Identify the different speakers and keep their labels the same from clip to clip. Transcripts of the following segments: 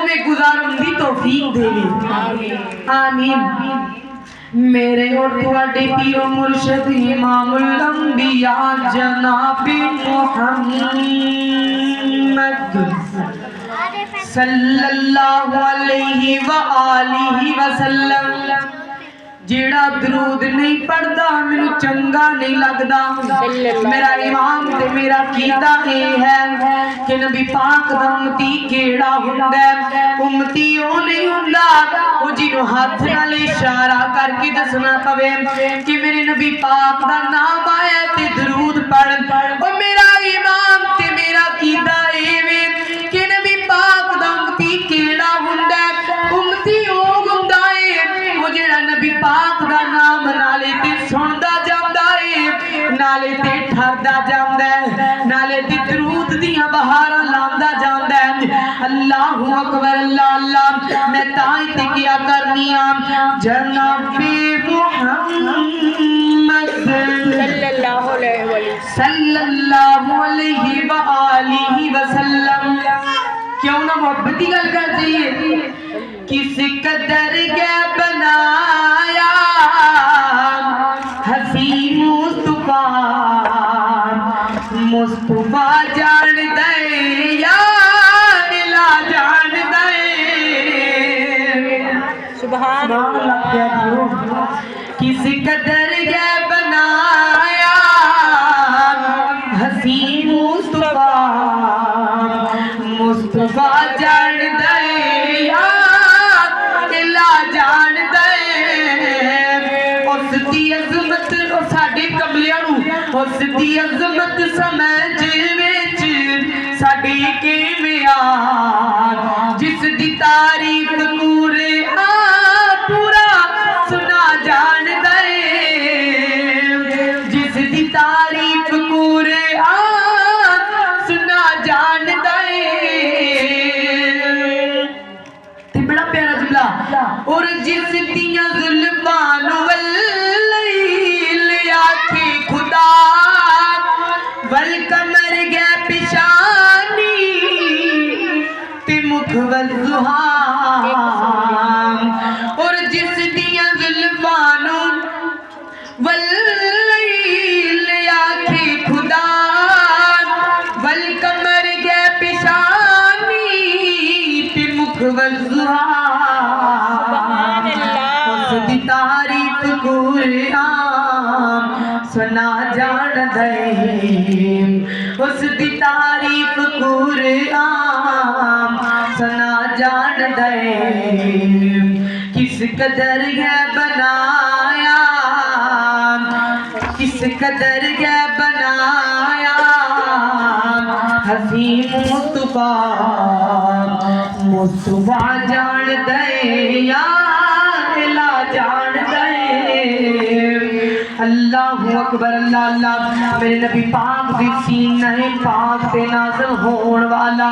Speaker 1: میں گزارن دی توفیق دے لے آمین میرے اور تواڈے پیر و مرشد امام الانبیاء جناب محمد صلی اللہ علیہ وآلہ وسلم جیڑا درود نہیں پڑھدا مینوں چنگا نہیں لگدا میرا امام تے میرا عقیدہ یہ ہے کہ نبی پاک دا امتی کیڑا ہوندا ہے امتی او نہیں ہوندا او جنوں ہاتھ نال اشارہ کر کے دسنا پوے کہ میرے نبی پاک دا نام آیا تے درود پڑھ او میرا امام تے میرا عقیدہ یہ کہ نبی پاک دا امتی کیڑا ہوندا ہے امتی او ہوندا ہے او جڑا نبی پاک دا نام نالے تے سندا جاندا ہے نالے تے ٹھردا جاندا ہے نالے تے درود دیاں بہاراں لاندا جاندا ہے اللہ اکبر اللہ اللہ میں تائیں تے کیا کرنی آ جناب محمد صلی اللہ علیہ وآلہ وسلم کیوں نہ محبتی گل کر جائیے کس قدر کے بنایا حسین مصطفیٰ جان دے یا ملا جان دے سبحان اللہ کس قدر کے بنایا حسین مصطفیٰ جان دے یا ملا جان دے اس دی عظمت ساڈے کملیاں نو اس دی عظمت سمجھ وچ ساڈی کیویں آ جس دی تعریف پورا سنا جان دے جس دی تعریف سنا جان دے تے بڑا پیارا جملہ اور جس دیاں زلفاں واللیل آکھے خدا والقمر گے پیشانی تے مکھ والضحا اور جس دیاں زلفاں واللیل آکھے خدا والقمر گے پیشانی تے مکھ والضحا اس دی تعریف قرآن سنا جان دے اس دی تعریف قرآن سنا جان دے کس قدر ہے بنایا کس قدر ہے بنایا حسین مصطفیٰ جان دے یا لا جان دے اللہ اکبر اللہ اللہ میرے نبی پاک دی سینہ پاک تے نازل ہون والا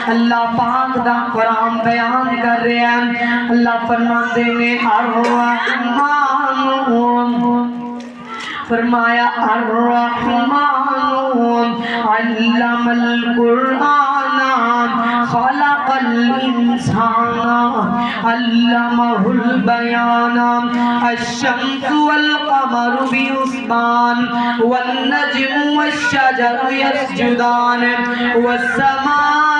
Speaker 1: اللہ پاک دا قرآن بیان کر رہا ہے اللہ فرماندے نے الرحمن فرمایا الرحمن علم القرآن خلق الانسان علمه البيان الشمس والقمر بحسبان والنجم والشجر يسجدان والسماء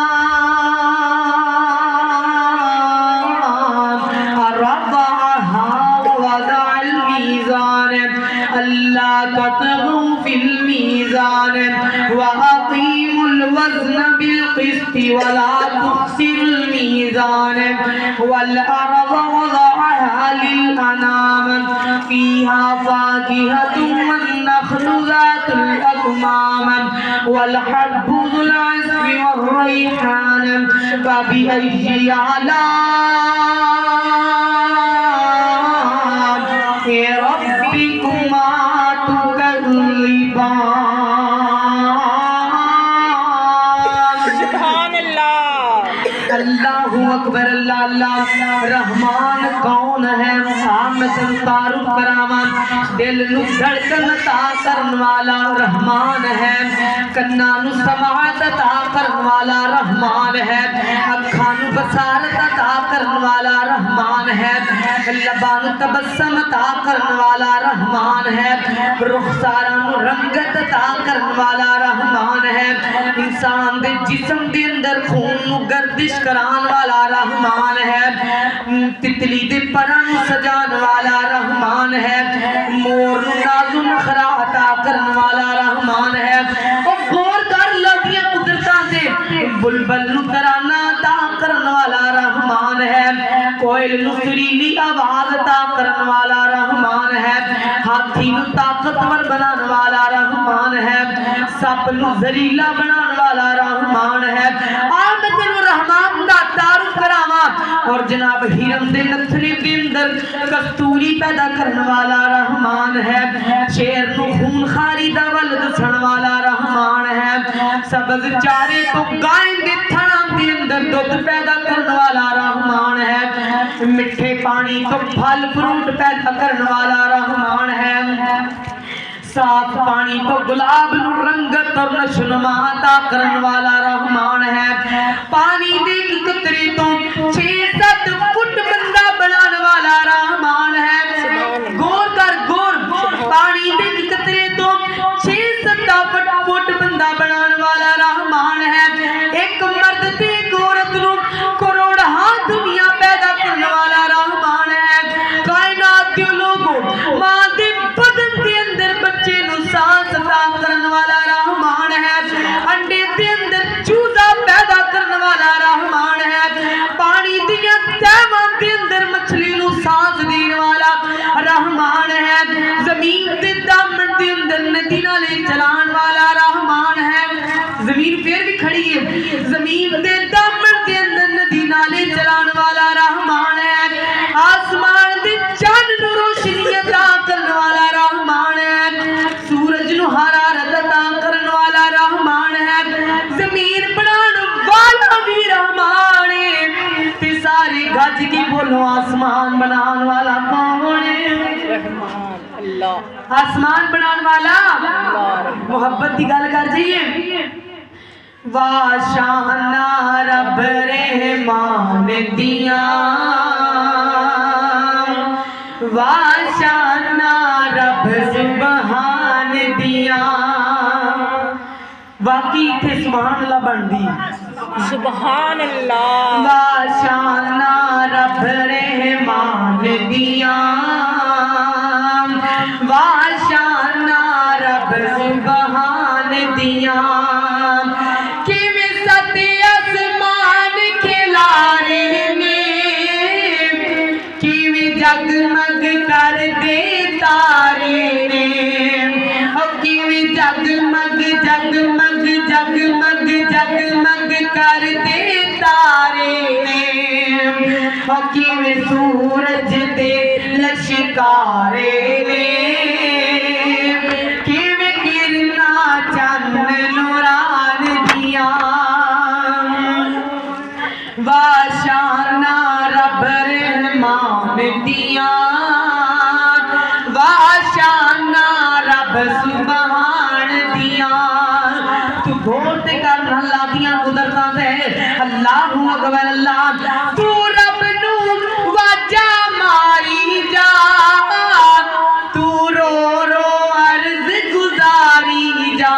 Speaker 1: رفعها ووضع الميزان ألا تطغوا في الميزان وأقيموا الوزن بالقسط ولا تخسروا الميزان والأرض وضعها للأنام فيها فاكهة والنخل ذات الأكمام والحب ذو العصف والريحان فبأي آلاء ربكما تكذبان سبحان اللہ اللہ اکبر اللہ اللہ رحمان کون ہے میں تعارف کراواں دل نو دھڑکن عطا کرن والا رحمان ہے کنا نو سماعت عطا کرن والا رحمان ہے اکھاں نو بصارت लबान तबस्सम ता करन वाला रहमान है, रुखसारां नू रंगत ता करन वाला रहमान है, इंसान दे जिस्म दे अंदर खून नू गर्दिश करान वाला रहमान है, तितली दे परां नू सजान वाला रहमान है, मोर नू नाज़ो नखरा अता करन वाला रहमान है। और गौर कर लगियां कुदरतां दे बुलबुल नू तराना अता करन वाला रहमान है, कोयल नू सुरीली आवाज अता करन वाला रहमान है, हाथी नू ताकतवर बनाने वाला रहमान है, सप नू जहरीला बनाने वाला रहमान है। आज मैं तेनू रहमान दा तारुफ करावां और जनाब हिरन दे नथने दे अंदर कस्तूरी पैदा करने वाला रहमान है, शेर नू खूनखारी दा वल दसण वाला रहमान है, सब्ज चारे तो गाय दे थणा दे अंदर दुध पैदा करने वाला रहमान है, मिठे पानी तो फल फ्रूट पैदा करने वाला रहमान है, साफ पानी तो गुलाब नू रंगत और नशोनुमा अता करने वाला रहमान है, पानी दे कतरे तो 6-7 फुट बंदा बनाने वाला रहमान है। गौर कर गौर, पानी दे कतरे तो 6-7 फुट बंदा बनाने वाला रहमान है, एक मर्द ते एक औरत नू करोड़ दुनिया पैदा करने वाला रहमान है, कायनात के लोगों मां दे बदन के अंदर बच्चे नू सांस अता करने वाला रहमान है, अंडे के अंदर चूजा पैदा करने वाला रहमान है, पानी दियां तहवां के अंदर मछली नू सांस देने वाला रहमान है, जमीन के दामन के अंदर नदी नाले चलाने वाला रहमान है। जमीन फिर भी खड़ी है, जमीन के दामन के अंदर नदी नाले चलाने वाला रहमान है, आसमान दे चांद नू रोशनी अता करने वाला रहमान है, सूरज नू हरारत अता करने वाला रहमान है, जमीन बनाने वाला भी रहमान है, ते सारे गज की बोलो आसमान बनाने वाला कौन है? रहमान अल्लाह। आसमान बनाने वाला मोहब्बत की गल कर जाइए, वाह शाना रब रहमान दिया, वाह शाना रब सुबहान दिया। वाकई इत्थे सुभान अल्लाह बनदी, सुभान अल्लाह। वाह शाना रब रहमान दिया, वाह शाना रब सुबहान दिया, जगमग कर दे तारे ने, जगमग जगमग जगमग जगमग कर दे तारे ने, सूरज दे लश्कारे ने, किरना चंद नूरान दिया, वाशाना रब रहमान दिया, वाशाना रब सुबहान दिया। तू घोट कर अल्लाह दियां कुदरतां दे, अल्लाहू अकबर अल्लाह, तू रब नू वाजा मारी जा, तू रो रो अर्ज गुजारी जा,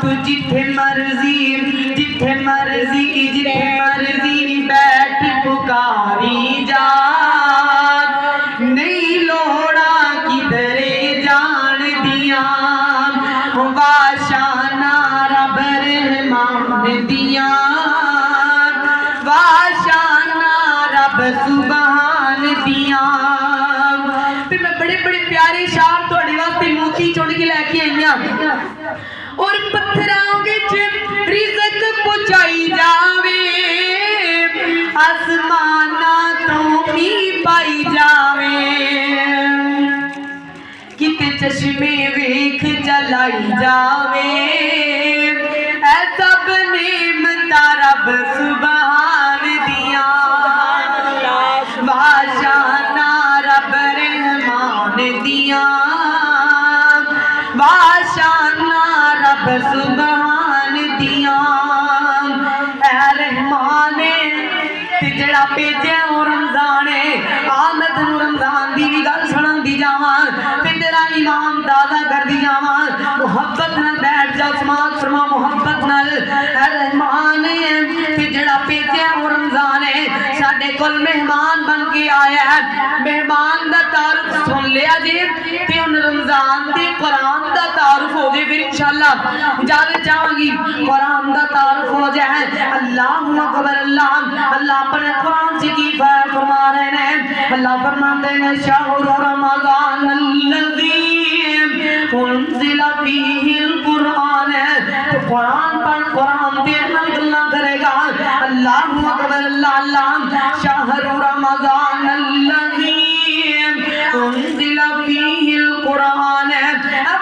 Speaker 1: तू जिथे मर्जी जिथे मर्जी जिथे मर्जी बैठ पुकारी जा, नहीं लोड़ा किधरे जान दिया, वाशाना रब रहमान दिया, वाशाना रब सुबहान दिया। फिर मैं बड़े बड़े प्यारे शार थोड़े वास्ते मोती चुन के लैके आई हां, और पत्थरां विच रिज़्क पहुंचाई जावे, आसमाना तो मींह पाई जावे, किते चश्मे वेख चलाई जावे, ऐ सब नेमतां रब सुबहान दिया, वाशाना रब रहमान दिया, वाशाना रब सुबहान दिया। ऐ रहमान ते जड़ा भेजे रमजान आ मैं जा समाज फरमा मोहब्बत नाल रहमान ते जड़ा भेजिया वो रमजान है साडे कोल मेहमान बन के आया है मेहमान दा तारुफ सुन लिया जी ते हुन रमजान ते कुरान दा तारुफ हो जाए फिर इंशाअल्लाह इजाजत चाहांगी कुरान दा तारुफ हो जाए अल्लाहु अकबर अल्लाह अल्लाह अपने कुरान से की फरमा रहे हैं अल्लाह फरमाते हैं शहर रमजान अल्लज़ी उन्ज़िला फ़ीहिल कुरान तो कुरान पर कुरान तेरे नाल गल्लां करेगा अल्लाहु अकबर अल्लाह शहर रमजान अल्लज़ी उन्ज़िला फ़ीहिल कुरान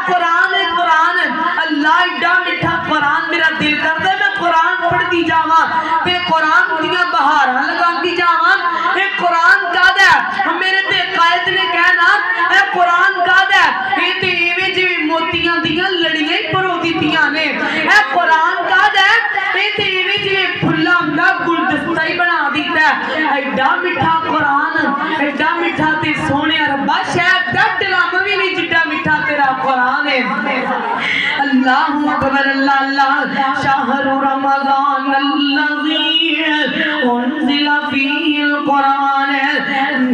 Speaker 1: कुरान अल्लाह एडा मिठा कुरान मेरा दिल करदा मैं कुरान पढ़दी जावां ते कुरान दियां बहारां लगांदी जावां ये कुरान कादा मेरे ते कायद ने कहना ए कुरान कादा ये ते इवें जिवें मोतियां दियां लड़ियां ही परो दित्तियां ने ए कुरान कादा ये ते इवें जिवें फुल्लां दा गुलदस्ता ही बना दित्ता एडा मिठा कुरान एडा मिठा ते सोहणिया रब्बा शायद दा डलम भी नहीं जिड्डा मिठा तेरा कुरान है अल्लाहु अकबर अल्लाह शहर रमजान अल्लज़ी उन्ज़िला फ़ीहिल कुरान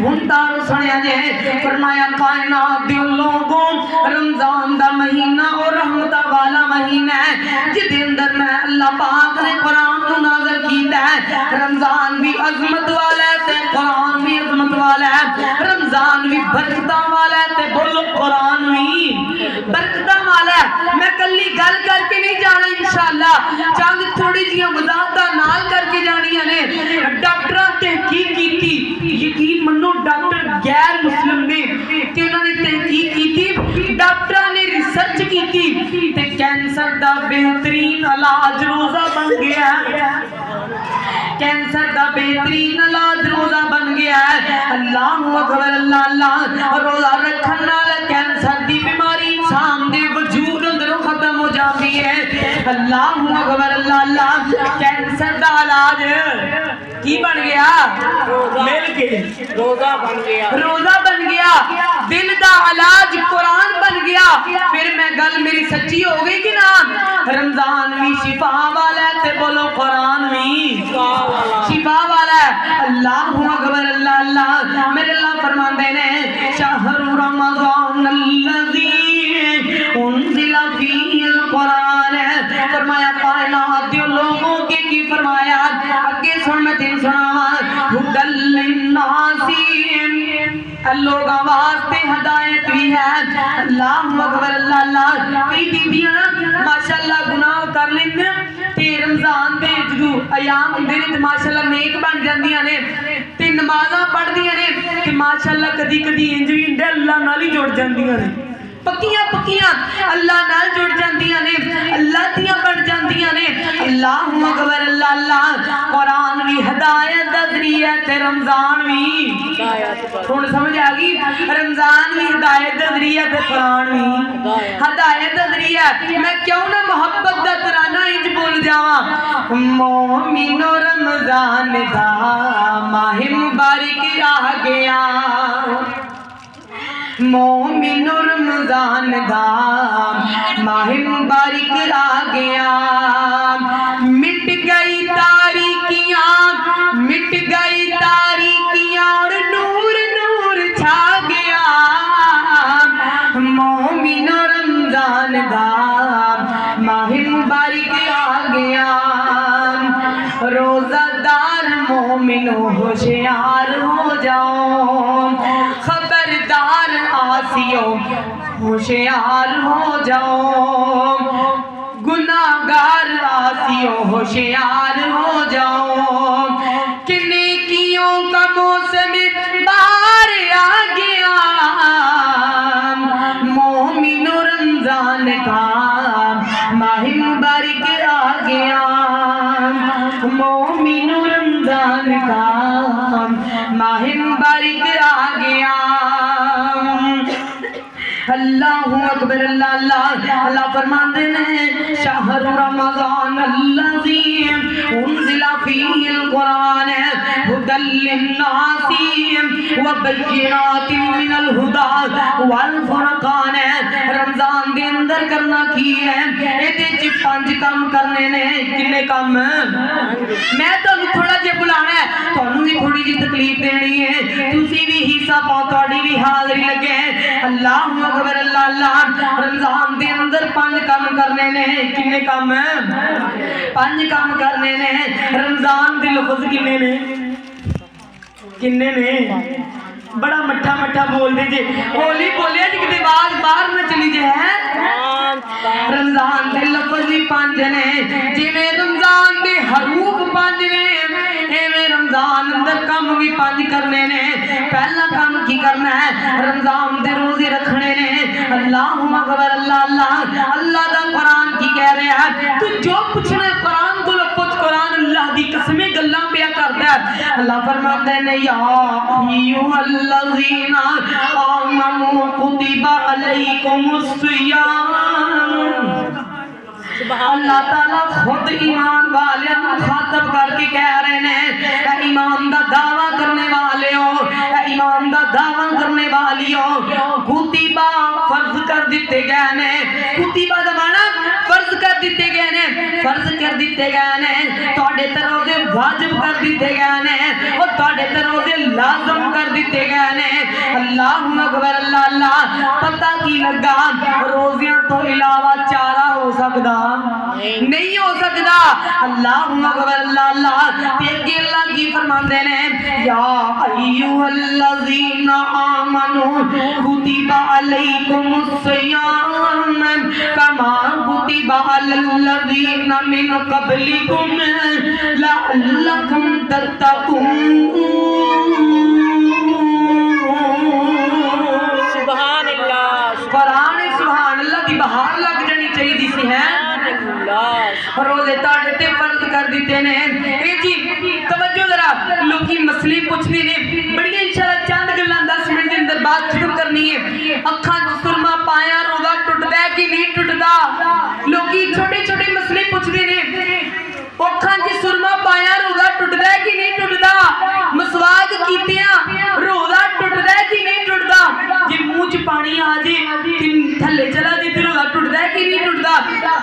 Speaker 1: हुन तार सुनिया जे फरमाया कायनात दे लोगों रमजान दा महीना और रहमत वाला महीना है जिदे अंदर मैं अल्लाह पाक ने कुरान को नाज़िल कीता है रमजान भी अजमत वाला है ते कुरान भी अजमत वाला है रमजान भी बरकतां वाला है ते बोलो कुरान भी बरकतां वाला है मैं कल्ली गल करके नहीं जाना इंशाअल्लाह चंद थोड़ी जी वजाहतां नाल करके जानियां ने डॉक्टरां तहकीक कीती यकीन मनो डॉक्टर गैर मुस्लिम ने ते उन्होंने तहकीक कीती डॉक्टरां ने रिसर्च कीती ते कैंसर दा बेहतरीन इलाज रोजा बन गया कैंसर का बेहतरीन इलाज रोजा बन गया है अल्लाहु अकबर अल्लाह रोजा रखने नाल कैंसर की बीमारी इंसान के वजूद अंदरों खत्म हो जाती है अल्लाहु अकबर अल्लाह कैंसर का इलाज की बन गया मिल के रोजा बन गया दिल का इलाज कुरान बन गया फिर मैं गल मेरी सच्ची हो गई कि ना रमजान भी शिफा वाला है ते बोलो कुरान भी शिफा वाला है अल्लाहु अकबर अल्लाह मेरे अल्लाह फरमाते हैं शहर रमजान अल्लज़ी उन्ज़िला फ़ीहिल कुरान फरमाया कायनात के लोगों के की फरमाया आगे सुन मैं तेन सुनावा हुदल लिन्नासी लोगों वास्ते हदायत भी है अल्लाहु अकबर अल्लाह कई बीबियां ना माशाअल्लाह गुनाह कर लेंदे ते रमजान दे जदों अयाम हुंदे ने ते माशाअल्लाह नेक बन जांदियां ने ते नमाज़ां पढ़दियां ने ते माशाअल्लाह कदी कदी इंज भी हुंदे अल्लाह नाल ही जुड़ जांदियां ने पक्कियां पक्कियां अल्लाह नाल जुड़ जांदियां ने अल्लाह दियां बन जांदियां ने अल्लाहु अकबर अल्लाह कुरान भी हिदायत दा ज़रिया ते रमजान भी हुण समझ आ गई रमजान भी हिदायत दा ज़रिया ते कुरान भी हिदायत दा ज़रिया मैं क्यों ना मोहब्बत दा तराना इंज बोल जावां मोमिनो रमजान दा माह मुबारक आ गया मोमिनो रमजान दा माह मुबारक आ गया मिट गई तारीकियां और नूर नूर छा गया मोमिनो रमजान दा माह मुबारक आ गया रोजादार मोमिनो होशियार हो जाओ खबरदार आसियो होशियार हो जाओ गुनाहगार आसियो होशियार हो जाओ कि नेकियों का मौसम बाहर आ गया मोमिनो रमजान का माह मुबारक आ गया मोमिनो रमजान का माह मुबारक आ गया अल्लाहु अकबर अल्लाह फरमाते हैं शहर रमजान अल्लज़ी उन्ज़िला फ़ीहिल कुरान हुदल लिन्नासी व बय्यिनातिन मिनल हुदा वल फुरकान। रमजान दे अंदर करना की है, ਇਹਦੇ ਚ 5 ਕੰਮ करने ने। किन्ने काम? मैं ਤੁਹਾਨੂੰ थोड़ा ਜਿਹਾ बुलाना है, ਤੁਹਾਨੂੰ भी थोड़ी जी तकलीफ देनी है, ਤੁਸੀਂ भी हिस्सा पाओ, ਤੁਹਾਡੀ भी हाजरी लगे। अल्लाहु अकबर अल्लाह अल्लाह। रमजान दे अंदर 5 काम करने ने। किन्ने काम? 5 काम करने ने। रमजान दे लफ्ज़ किन्ने ने? किन्ने ने? बड़ा मट्ठा मट्ठा बोल दे जे, होली बोलिया जी किते आवाज बाहर न चली जे। है रमजान दे लफ्ज़ भी 5 ने। जिवें रमजान दे हरूफ 5 ने, एवें रमजान अंदर काम भी 5 करने ने। पहला काम की करना है? रमजान दे रोजे रखने ने। अल्लाहु अकबर अल्लाह अल्लाह। अल्लाह दा कुरान की कह रहा है, तू जो पूछना है कुरान को पुछ। कुरान अल्लाह दी कसमें गल्लां पिया करदा है। अल्लाह फरमाते ने या अय्युहल्लज़ीना आमनू कुतिबा अलैकुमुस सियाम। अल्लाह ताला खुद ईमान वाले मुखातब करके कह रहे ने, ईमान दा दावा करने वाले हो, ईमान दा दावा करने वाली हो, कुतिबा फर्ज कर दिते गए ने। कुतिबा दा माना फर्ज कर दिते गए ने, फर्ज कर दिते गए ने। तुहाडे ते रोजे वाजिब कर दिते गए ने, और तुहाडे ते रोजे लाजम कर दिते गए ने। अल्लाहु अकबर अल्लाह अल्लाह। पता की लगा? रोजियां तो इलावा चारा हो सकदा नहीं हो सकता। अल्लाहु अकबर अल्लाह अल्लाह। ते अल्लाह की फरमांदे ने, या अय्युहल्लज़ीना आमनू कुतिबा अलैकुमुस सियाम कमा कुतिबा अलल्लज़ीना मिन क़ब्लिकुम लअल्लकुम तत्तक़ून। सुभान अल्लाह। कुरान सुभान अल्लाह दी बहार लग जानी चाहिए सी। है रोजे ताड़े ते फर्ज कर दिते ने। ए जी तवज्जो जरा, लोकी मसले पूछने ने बड़ी। इंशाल्लाह चंद गल्लां 10 मिनट के अंदर बात खत्म करनी है। अखां च सुरमा पाया रोजा टुटदा है कि नहीं टुटदा? लोकी छोटे छोटे मसले पूछते ने। अखां च सुरमा पाया रोजा टुटदा है कि नहीं टुटदा? मसवाक कीतियां रोजा टुटदा है कि नहीं टुटदा? जे मुंह च पानी आ जे थल्ले चला जे फिर रोजा टुटदा है कि नहीं टुटदा?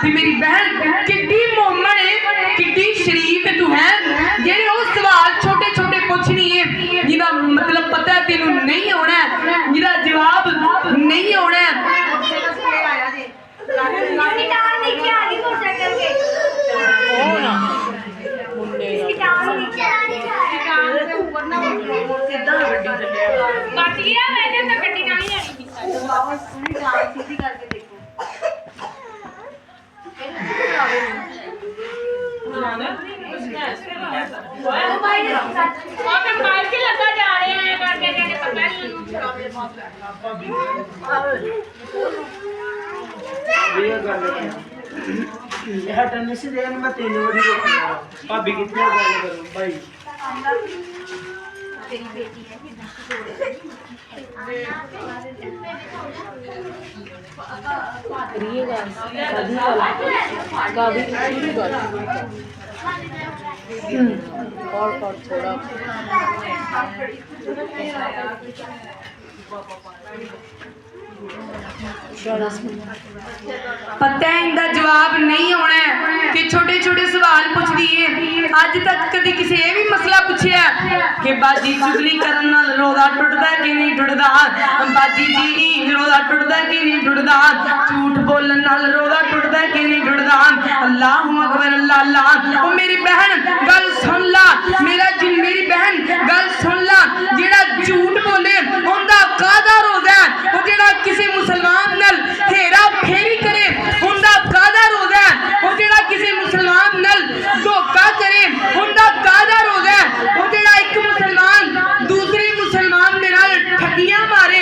Speaker 1: ते मेरी बहन किड्डी मोमन है, किड्डी शरीफ है तू। है जेड़े वो सवाल छोटे छोटे पूछनी है, जिदा मतलब पता है तेनू नहीं होना, जिदा जवाब नहीं होना।
Speaker 2: हटने से देन मैं 3 बजे भाभी कितने गल करूं भाई। तेरी बेटी है कि और थोड़ा
Speaker 1: पता है इनका जवाब नहीं होना कि छोटे छोटे सवाल पूछती है। अज तक कभी किसी ये भी मसला पूछया कि बाजी चुगली करन नाल रोजा टुटदा कि नहीं टुटदा? बाजी जी रोजा टुटदा कि नहीं टुटदा? झूठ बोलन नाल रोजा टुटदा कि नहीं टुटदा? अल्लाहु अकबर अल्लाह अल्लाह। ओ मेरी बहन गल सुन ला, मेरी बहन गल सुन ला। जेड़ा झूठ बोले उनका कादा रोजा है? वो जेड़ा किसी मुसलमान नाल हेरा फेरी करे उनका कादा रोजा है? वो जेड़ा किसी मुसलमान नाल धोखा करे उनका कादा रोजा है? वो जेड़ा एक मुसलमान दूसरे मुसलमान दे नाल ठगियां मारे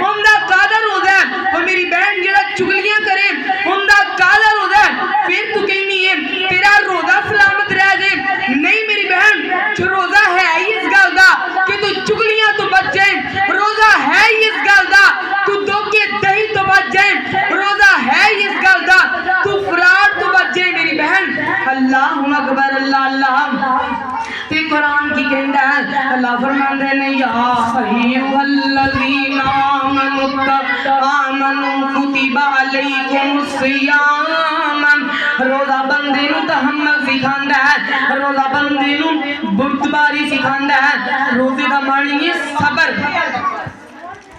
Speaker 1: उनका कादा रोजा है? वो मेरी बहन जेड़ा चुगलियां करे उनका कादा रोजा है? फिर तू कहनी है तेरा रोजा सलामत रह जाए। नहीं मेरी बहन, जो रोजा है इस गल दा कि तू चुगलियां तो बच जाए। रोजा है इस गल दा तू धोखे दही तो बच जाए। रोजा है इस गल दा तू फराड तो बच जाए मेरी बहन। अल्लाहु अकबर अल्लाह अल्लाह। ते कुरान की कहता है, अल्लाह फरमाते हैं या अय्युहल्लज़ीना आमनू कुतिबा अलैकुमुस्सियाम। रोज़ा बंदे नू तहम्मुल सिखांदा है, रोज़ा बंदे नू बुर्दबारी सिखांदा है। रोज़े दा मानी है सबर।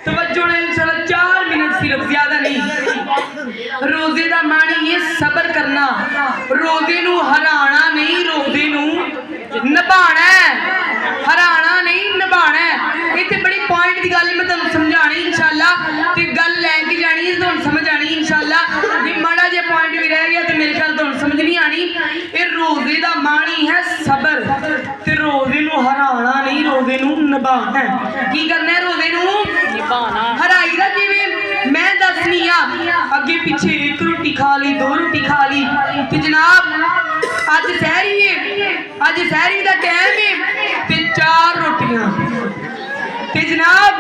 Speaker 1: तवज्जो ने इंशाल्लाह 4 मिनट सिर्फ, ज्यादा नहीं। रोजे दा मानी है सबर करना, रोजे नू हराना नहीं, रोजे नू निभाना है, हराना नहीं निभाना है। इत्थे बड़ी पॉइंट दी गल मैं तुहानू समझाणी इंशाल्लाह, ते गल लैके जानी है, तुहानू समझ आनी इंशाल्लाह। जे माड़ा जिहा पॉइंट भी रह गया ते मेरे ख्याल तुहानू समझ नहीं आनी। ये रोजे दा मानी है सबर, ते रोजे नू हराना नहीं, रोजे नू निभाना है। की करना है रोजे नू हराई दा किवें मैं दसनी आ। अगे पीछे 1 रोटी खा ली, 2 रोटी खा ली, ते जनाब अज सहरी है, अज सहरी दा टाइम है ते 4 रोटियां, ते जनाब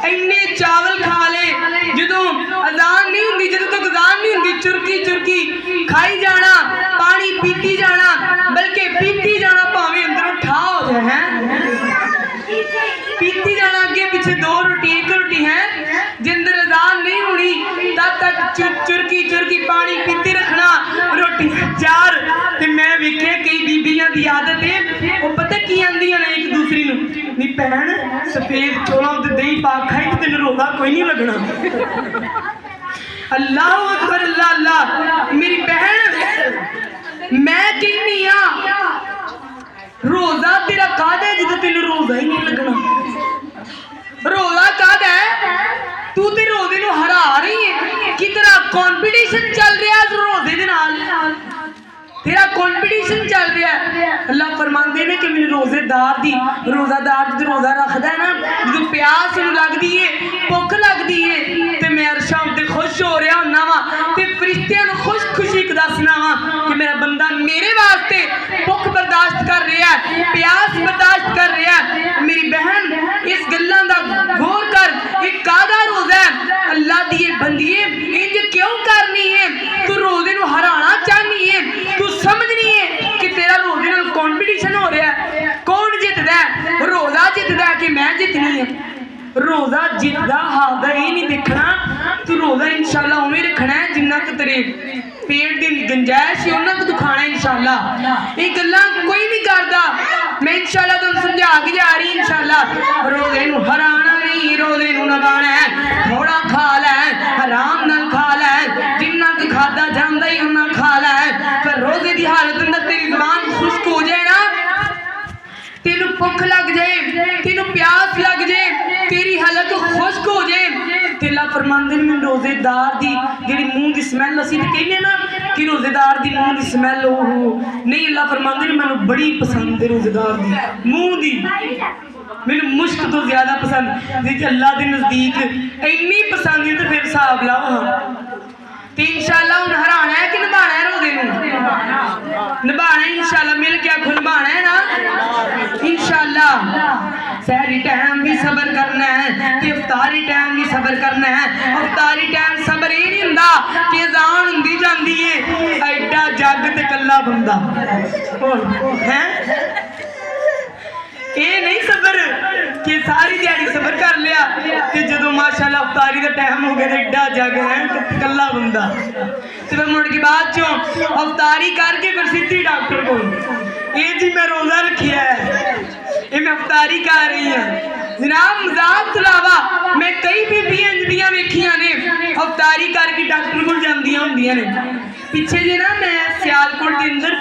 Speaker 1: इन्ने चावल खा ले। जदों अजान नहीं हुंदी, जदों तक अजान नहीं हुंदी, चुरकी चुरकी खाई जाना, पानी पीती जाना, बल्कि पीती जाना, भावें अंदरों ठा हो जाए हैं, पीती जाना। अगे पीछे 2 रोटी 1 रोटी है, जिंदर अजान नहीं होनी तब तक चुरकी चुरकी पानी पीती रखना, रोटी 4। ते मैं वेख्या कई बीबियां दी आदत है, वो पता की आंदियां ने एक दूसरी नू, नी भैन सफेद चौलां ते दही पा खाई ते तेन रोज़ा कोई नहीं लगना। अल्लाह अकबर, अल्लाह अल्लाह। मेरी बहन मैं कहनी आ रोज़ा तेरा कादा है जो तेन रोज़ा ही नहीं लगना। रोज़ा कादा है, तू ते रोज़े नू हरा रही है कि तेरा कॉम्पीटिशन चल रहा है रोज़े दे नाल, तेरा कॉम्पीटिशन चल रहा है। अल्लाह फरमाते ने कि मेरे रोज़ेदार दी, रोज़ादार जो रोज़ा रखता है ना, जो प्यास लगती है, भुख लगती है, तो मैं अरशा उत्ते खुश हो रहा होना वा, ते फरिश्तियां नू खुश खुशी दसना वा कि मेरा बंदा मेरे वास्ते भुख बर्दाश्त कर रहा है, प्यास बर्दाश्त कर रहा है। मेरी बहन इस गल्लां दा गौर कर, एक कादा रोज़ा है। अल्लाह दी बंदीए इंज क्यों करनी है? तू रोज़े नू हराना चाहनी है, तू समझनी है कि तेरा रोज़े नाल कॉम्पीटिशन हो रहा है। कौन जितदा है? रोज़ा जितदा है कि मैं जितनी है? रोज़ा जितदा हादा ये नहीं देखना, तू रोज़ा इंशाल्लाह उवें रखना है जिन्ना कि तेरे पेट दी गुंजाइश है उन्ना तू खाना इंशाल्लाह। ये गल्लां कोई नहीं करदा, मैं इंशाल्लाह तुहानू समझा के जा रही इंशाल्लाह। रोज़े नू हराना नहीं, रोज़े नू निभाना है। थोड़ा खा लै, आराम नाल खा लै, जिन्ना कि खादा जांदा ही उन्ना खा लै। फिर रोज़े दी हालत अंदर तेरी ज़ुबान खुश्क हो जाए ना, तेनू भुख लग जाए, तेनू प्यास लग जाए, तेरी हालत खुश्क हो जाए, ते अल्लाह फरमांदे ने रोज़ेदार दी जेहड़ी मुंह दी स्मैल असीं ते कहने ना कि रोज़ेदार दी मुंह दी स्मैल नहीं, अल्लाह फरमांदे ने मैनू बड़ी पसंद है रोज़ेदार दी मुंह दी, मैनू मुश्क तो ज्यादा पसंद। जे अल्लाह के नज़दीक इन्नी पसंद है तो फिर हिसाब लाओ। तो इंशाल्लाह हुण हराना है कि निभाना है? रोज़े नू निभाना है इंशाल्लाह, मिल के आखो निभाना है ना इंशाल्लाह। सहरी टाइम भी सबर करना है, ते इफ्तारी टाइम भी सबर करना है। इफ्तारी टाइम सबर ये नहीं हुंदा कि अज़ान हुंदी जांदी है एडा जग ते कल्ला बंदा है, ये नहीं सबर कि सारी दिहाड़ी सबर कर लिया ते जदों माशाल्लाह इफ्तारी का टाइम हो गया तो एडा जग है कल्ला बंदा, तो फिर मुड़ के बाद चों इफ्तारी करके फिर सीधी डॉक्टर को, ये जी मैं रोज़ा रखिया है, ये मैं इफ्तारी कर रही हूँ। जनाब मजाक तो इलावा मैं कई बीबियां जिहड़ियां वेखियां ने इफ्तारी करके डॉक्टर को जांदियां हुंदियां ने। पिछे जे ना मैं सियालकोट के अंदर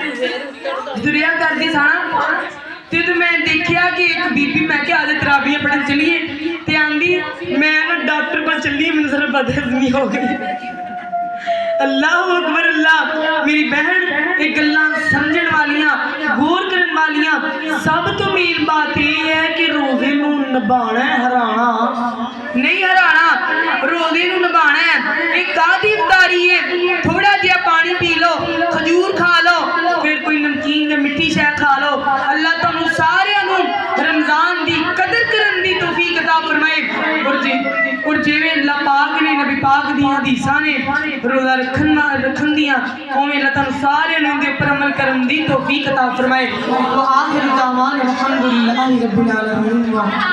Speaker 1: दुरिया करदी सा तो मैं देखिया कि एक बीबी, मैं क्या आज तराबियां पढ़न चलिए, तो आंदी मैं ना डॉक्टर को चली, मैंने जरा बदहजमी हो गई। अल्लाह अकबर अल्लाह। मेरी बहन ये गल्लां समझण वालियां, गौर करन वालियां, सब तो मेन बात यह है कि रोज़े नू निभाना है, हराना नहीं। हराना रोज़े नू निभाना है। एक कादी इफ्तारी है, थोड़ा जिहा पानी पी लो, खजूर खा लो, फिर कोई नमकीन या मिट्ठी शै खा लो। अल्लाह तुहानू सारिआं नू रमज़ान दी कदर करन दी तौफीक अता फरमाए। और जिवें अल्लाह पाक ने नबी पाक दियां हदीसां ने रोज़ा रखन दियां, उवें अल्लाह तुहानू सारिआं नू इहदे उपर अमल करन दी तौफीक अता फरमाए। आखिर दावान الحمدللہ رب العالمین